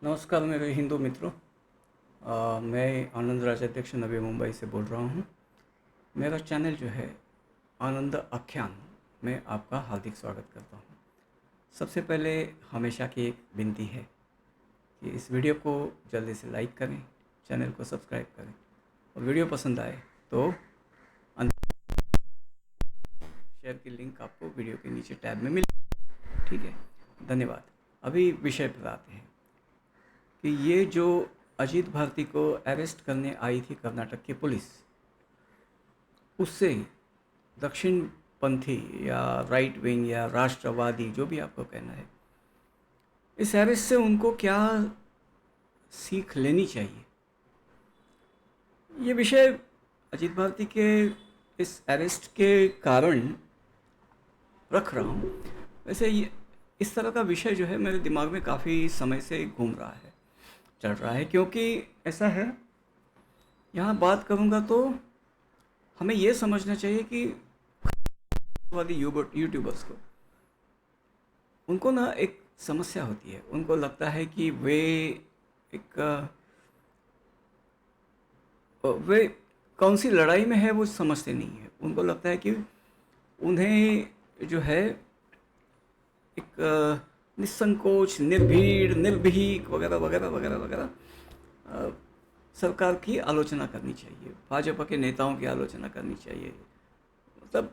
नमस्कार मेरे हिंदू मित्रों। मैं आनंद राजाध्यक्ष नवी मुंबई से बोल रहा हूँ। मेरा चैनल जो है आनंद आख्यान में आपका हार्दिक स्वागत करता हूँ। सबसे पहले हमेशा की एक विनती है कि इस वीडियो को जल्दी से लाइक करें, चैनल को सब्सक्राइब करें और वीडियो पसंद आए तो शेयर की लिंक आपको वीडियो के नीचे टैब में मिल। ठीक है, धन्यवाद। अभी विषय पर आते हैं कि ये जो अजीत भारती को अरेस्ट करने आई थी कर्नाटक की पुलिस, उससे दक्षिणपंथी या राइट विंग या राष्ट्रवादी जो भी आपको कहना है, इस अरेस्ट से उनको क्या सीख लेनी चाहिए, ये विषय अजीत भारती के इस अरेस्ट के कारण रख रहा हूँ। वैसे ये इस तरह का विषय जो है मेरे दिमाग में काफ़ी समय से घूम रहा है, चल रहा है, क्योंकि ऐसा है, यहाँ बात करूँगा तो हमें ये समझना चाहिए कि वाली यूट्यूबर्स को, उनको ना एक समस्या होती है। उनको लगता है कि एक वे कौन सी लड़ाई में है वो समझते नहीं है। उनको लगता है कि उन्हें जो है एक निसंकोच, निर्भीड़, निर्भीक वगैरह वगैरह वगैरह वगैरह सरकार की आलोचना करनी चाहिए, भाजपा के नेताओं की आलोचना करनी चाहिए। मतलब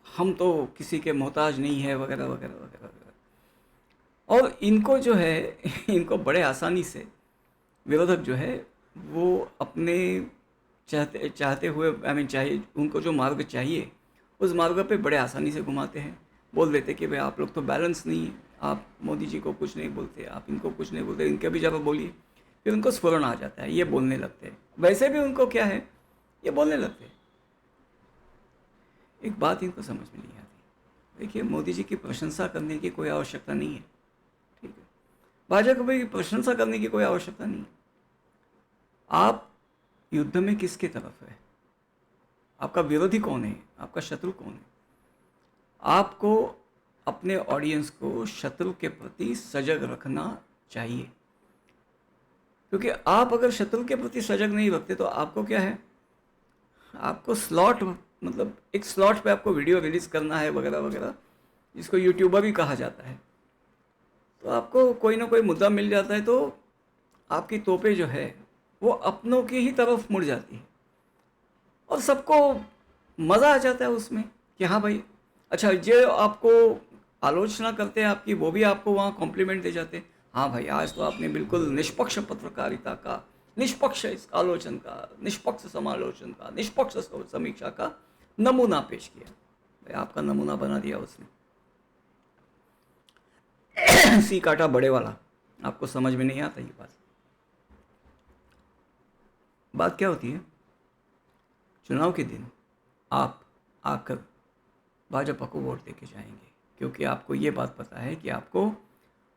हम तो किसी के मोहताज नहीं है वगैरह वगैरह वगैरह वगैरह। और इनको जो है इनको बड़े आसानी से विरोधक जो है वो अपने चाहते चाहते हुए, आई मीन, चाहिए उनको जो मार्ग चाहिए उस मार्ग पे बड़े आसानी से घुमाते हैं। बोल देते कि भाई आप लोग तो बैलेंस नहीं है, आप मोदी जी को कुछ नहीं बोलते, आप इनको कुछ नहीं बोलते, इनके भी ज़रा बोलिए। फिर उनको स्फुरन आ जाता है, ये बोलने लगते हैं। वैसे भी उनको क्या है, ये बोलने लगते हैं। एक बात इनको समझ में नहीं आती। देखिए, मोदी जी की प्रशंसा करने की कोई आवश्यकता नहीं है, ठीक है। भाजपा की प्रशंसा करने की कोई आवश्यकता नहीं है। आप युद्ध में किसके तरफ है, आपका विरोधी कौन है, आपका शत्रु कौन है। आपको अपने ऑडियंस को शत्रु के प्रति सजग रखना चाहिए, क्योंकि आप अगर शत्रु के प्रति सजग नहीं रखते तो आपको क्या है, आपको स्लॉट, मतलब एक स्लॉट पे आपको वीडियो रिलीज़ करना है वगैरह वगैरह, जिसको यूट्यूबर भी कहा जाता है। तो आपको कोई ना कोई मुद्दा मिल जाता है तो आपकी तोपें जो है वो अपनों की ही तरफ मुड़ जाती है और सबको मज़ा आ जाता है उसमें कि हाँ भाई, अच्छा, जो आपको आलोचना करते हैं आपकी, वो भी आपको वहाँ कॉम्प्लीमेंट दे जाते हैं। हाँ भाई, आज तो आपने बिल्कुल निष्पक्ष पत्रकारिता का, निष्पक्ष इस आलोचन का, निष्पक्ष समालोचन का, निष्पक्ष समीक्षा का नमूना पेश किया। भाई आपका नमूना बना दिया उसने। सी काटा बड़े वाला, आपको समझ में नहीं आता ये बात। बात क्या होती है, चुनाव के दिन आप आकर भाजपा को वोट देके जाएंगे, क्योंकि आपको ये बात पता है कि आपको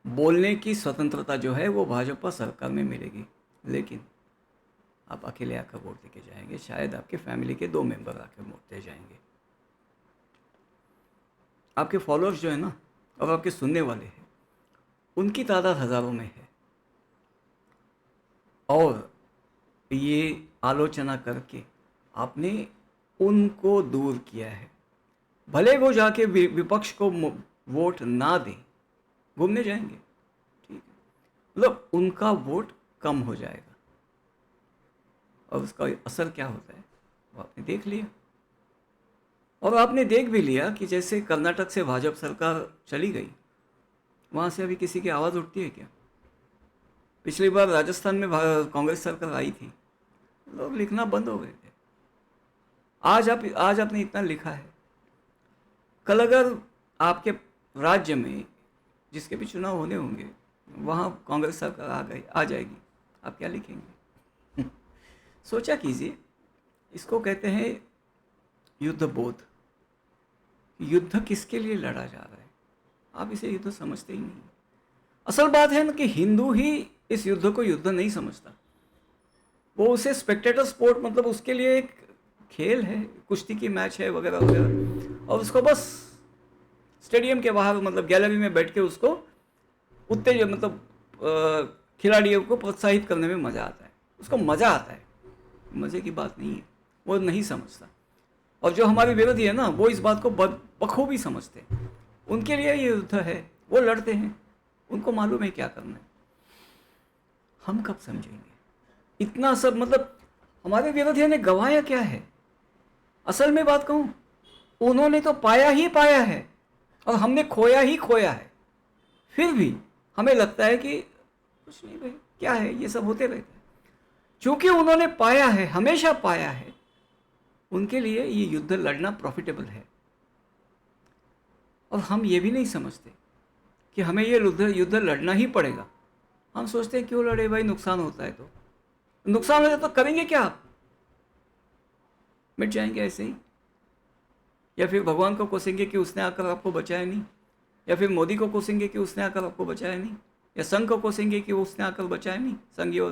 बोलने की स्वतंत्रता जो है वो भाजपा सरकार में मिलेगी। लेकिन आप अकेले आकर वोट देके जाएंगे, शायद आपके फैमिली के 2 मेंबर आकर वोट दे जाएंगे। आपके फॉलोअर्स जो है ना, और आपके सुनने वाले हैं, उनकी तादाद हज़ारों में है। और ये आलोचना करके आपने उनको दूर किया है। भले वो जाके विपक्ष को वोट ना दें, घूमने जाएंगे, ठीक है, मतलब उनका वोट कम हो जाएगा। और उसका असर क्या होता है वो आपने देख लिया। और आपने देख भी लिया कि जैसे कर्नाटक से भाजपा सरकार चली गई, वहाँ से अभी किसी की आवाज़ उठती है क्या। पिछली बार राजस्थान में कांग्रेस सरकार आई थी, लोग लिखना बंद हो गए थे। आज आपने इतना लिखा है, कल अगर आपके राज्य में जिसके भी चुनाव होने होंगे वहाँ कांग्रेस सरकार आ जाएगी, आप क्या लिखेंगे। सोचा कीजिए। इसको कहते हैं युद्ध बोध। युद्ध किसके लिए लड़ा जा रहा है, आप इसे युद्ध समझते ही नहीं। असल बात है ना कि हिंदू ही इस युद्ध को युद्ध नहीं समझता। वो उसे स्पेक्टेटर स्पोर्ट, मतलब उसके लिए एक खेल है, कुश्ती की मैच है वगैरह वगैरह, और उसको बस स्टेडियम के बाहर, मतलब गैलरी में बैठ के उसको उत्तेज, मतलब खिलाड़ियों को प्रोत्साहित करने में मज़ा आता है, उसको मज़ा आता है, मज़े की बात नहीं है, वो नहीं समझता। और जो हमारे विरोधी है ना, वो इस बात को बखूबी समझते हैं, उनके लिए ये युद्ध है, वो लड़ते हैं, उनको मालूम है क्या करना है। हम कब समझेंगे इतना सब? मतलब हमारे विरोधियों ने गंवाया क्या है? असल में बात कहूँ, उन्होंने तो पाया ही पाया है और हमने खोया ही खोया है। फिर भी हमें लगता है कि कुछ नहीं भाई, क्या है, ये सब होते रहते हैं। चूंकि उन्होंने पाया है, हमेशा पाया है, उनके लिए ये युद्ध लड़ना प्रॉफिटेबल है। और हम ये भी नहीं समझते कि हमें ये युद्ध लड़ना ही पड़ेगा। हम सोचते हैं क्यों लड़े भाई, नुकसान होता है तो। नुकसान हो जाए तो करेंगे क्या आप? मिट जाएंगे ऐसे ही? या फिर भगवान को कोसेंगे कि उसने आकर आपको बचाया नहीं? या फिर मोदी को कोसेंगे कि उसने आकर आपको बचाया नहीं? या संघ को कोसेंगे कि उसने आकर बचाया नहीं?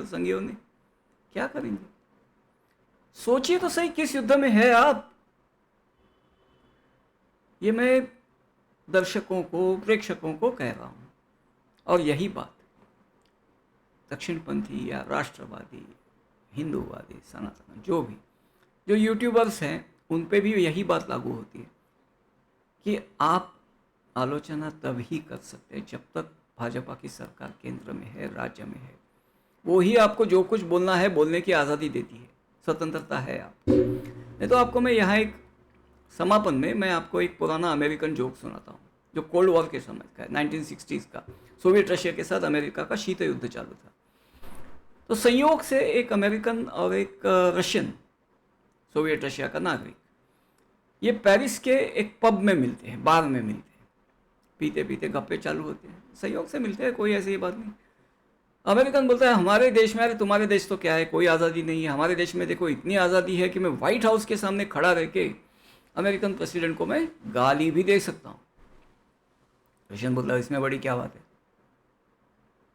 संघियों ने क्या करेंगे? सोचिए तो सही, किस युद्ध में है आप? ये मैं दर्शकों को, प्रेक्षकों को कह रहा हूं। और यही बात दक्षिणपंथी या राष्ट्रवादी, हिंदूवादी, सनातन, जो यूट्यूबर्स हैं, उन पे भी यही बात लागू होती है कि आप आलोचना तब ही कर सकते हैं जब तक भाजपा की सरकार केंद्र में है, राज्य में है। वो ही आपको जो कुछ बोलना है बोलने की आज़ादी देती है, स्वतंत्रता है आप। नहीं तो आपको मैं यहाँ एक समापन में मैं आपको एक पुराना अमेरिकन जोक सुनाता हूँ, जो कोल्ड वॉर के समय का है, 1960s का। सोवियत रशिया के साथ अमेरिका का शीत युद्ध चालू था। तो संयोग से एक अमेरिकन और एक रशियन, सोवियत रशिया का नागरिक, ये पेरिस के एक पब में मिलते हैं, बार में मिलते हैं, पीते पीते गप्पे चालू होते हैं, संयोग से मिलते हैं, कोई ऐसी बात नहीं। अमेरिकन बोलता है हमारे देश में, अरे तुम्हारे देश तो क्या है, कोई आज़ादी नहीं है, हमारे देश में देखो इतनी आज़ादी है कि मैं व्हाइट हाउस के सामने खड़ा रह के अमेरिकन प्रेसिडेंट को मैं गाली भी दे सकता हूँ। रशियन बोलता है इसमें बड़ी क्या बात है,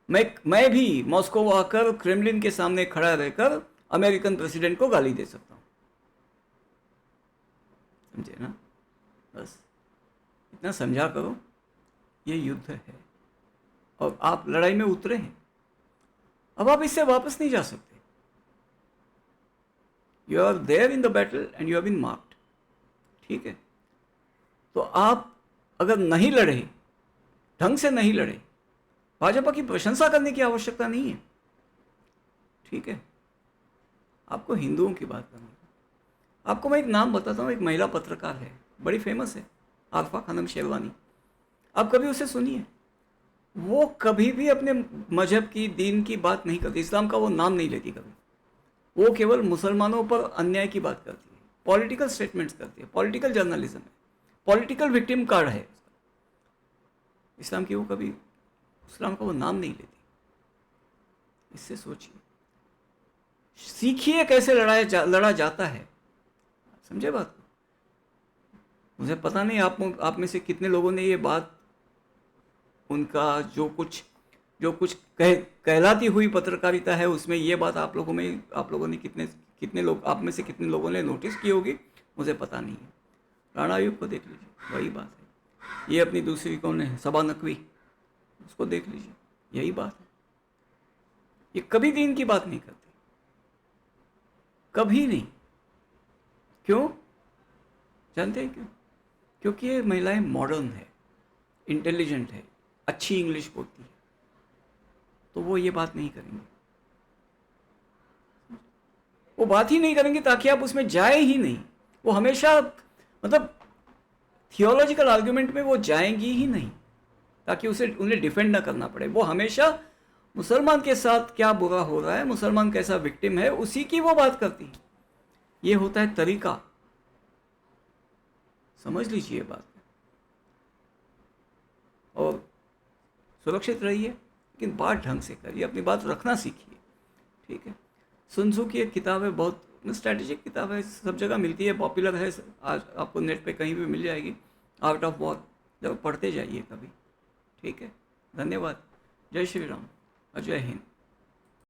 मैं भी मॉस्को आकर क्रेमलिन के सामने खड़ा रहकर अमेरिकन प्रेसिडेंट को गाली दे सकता हूँ। समझे ना? बस इतना समझा करो, ये युद्ध है और आप लड़ाई में उतरे हैं, अब आप इससे वापस नहीं जा सकते। You are there in the battle and you have been marked. ठीक है, तो आप अगर नहीं लड़े, ढंग से नहीं लड़े, भाजपा की प्रशंसा करने की आवश्यकता नहीं है। ठीक है, आपको हिंदुओं की बात करनी है। आपको मैं एक नाम बताता हूँ, एक महिला पत्रकार है, बड़ी फेमस है, आरफा खानम शेरवानी। आप कभी उसे सुनिए, वो कभी भी अपने मजहब की, दीन की बात नहीं करती, इस्लाम का वो नाम नहीं लेती कभी। वो केवल मुसलमानों पर अन्याय की बात करती है, पॉलिटिकल स्टेटमेंट्स करती है, पॉलिटिकल जर्नलिज्म है, पॉलिटिकल विक्टिम कार्ड है इस्लाम की। वो कभी इस्लाम का वो नाम नहीं लेती। इससे सोचिए, सीखिए कैसे लड़ा जाता है। समझे बात को? मुझे पता नहीं आप में से कितने लोगों ने ये बात, उनका जो कुछ कहलाती हुई पत्रकारिता है उसमें ये बात आप लोगों ने कितने लोग, आप में से कितने लोगों ने नोटिस की होगी, मुझे पता नहीं है। राणा आयोग को देख लीजिए, वही बात है। ये अपनी दूसरी कौन है, सबा नकवी, उसको देख लीजिए, यही बात है। ये कभी दीन की बात नहीं करती, कभी नहीं। क्यों? जानते हैं क्यों? क्योंकि ये महिलाएं मॉडर्न है, इंटेलिजेंट है, अच्छी इंग्लिश बोलती है, तो वो ये बात नहीं करेंगे, वो बात ही नहीं करेंगे ताकि आप उसमें जाए ही नहीं। वो हमेशा, मतलब थियोलॉजिकल आर्ग्यूमेंट में वो जाएंगी ही नहीं ताकि उन्हें डिफेंड ना करना पड़े। वो हमेशा मुसलमान के साथ क्या बुरा हो रहा है, मुसलमान कैसा विक्टिम है, उसी की वो बात करती है। ये होता है तरीका, समझ लीजिए बात। और सुरक्षित रहिए, लेकिन बात ढंग से करिए, अपनी बात रखना सीखिए। ठीक है, सुन त्सू की एक किताब है, बहुत स्ट्रैटेजिक किताब है, सब जगह मिलती है, पॉपुलर है, आज आपको नेट पे कहीं भी मिल जाएगी, आर्ट ऑफ वॉर। जब पढ़ते जाइए कभी। ठीक है, धन्यवाद। जय श्री राम और जय हिंद।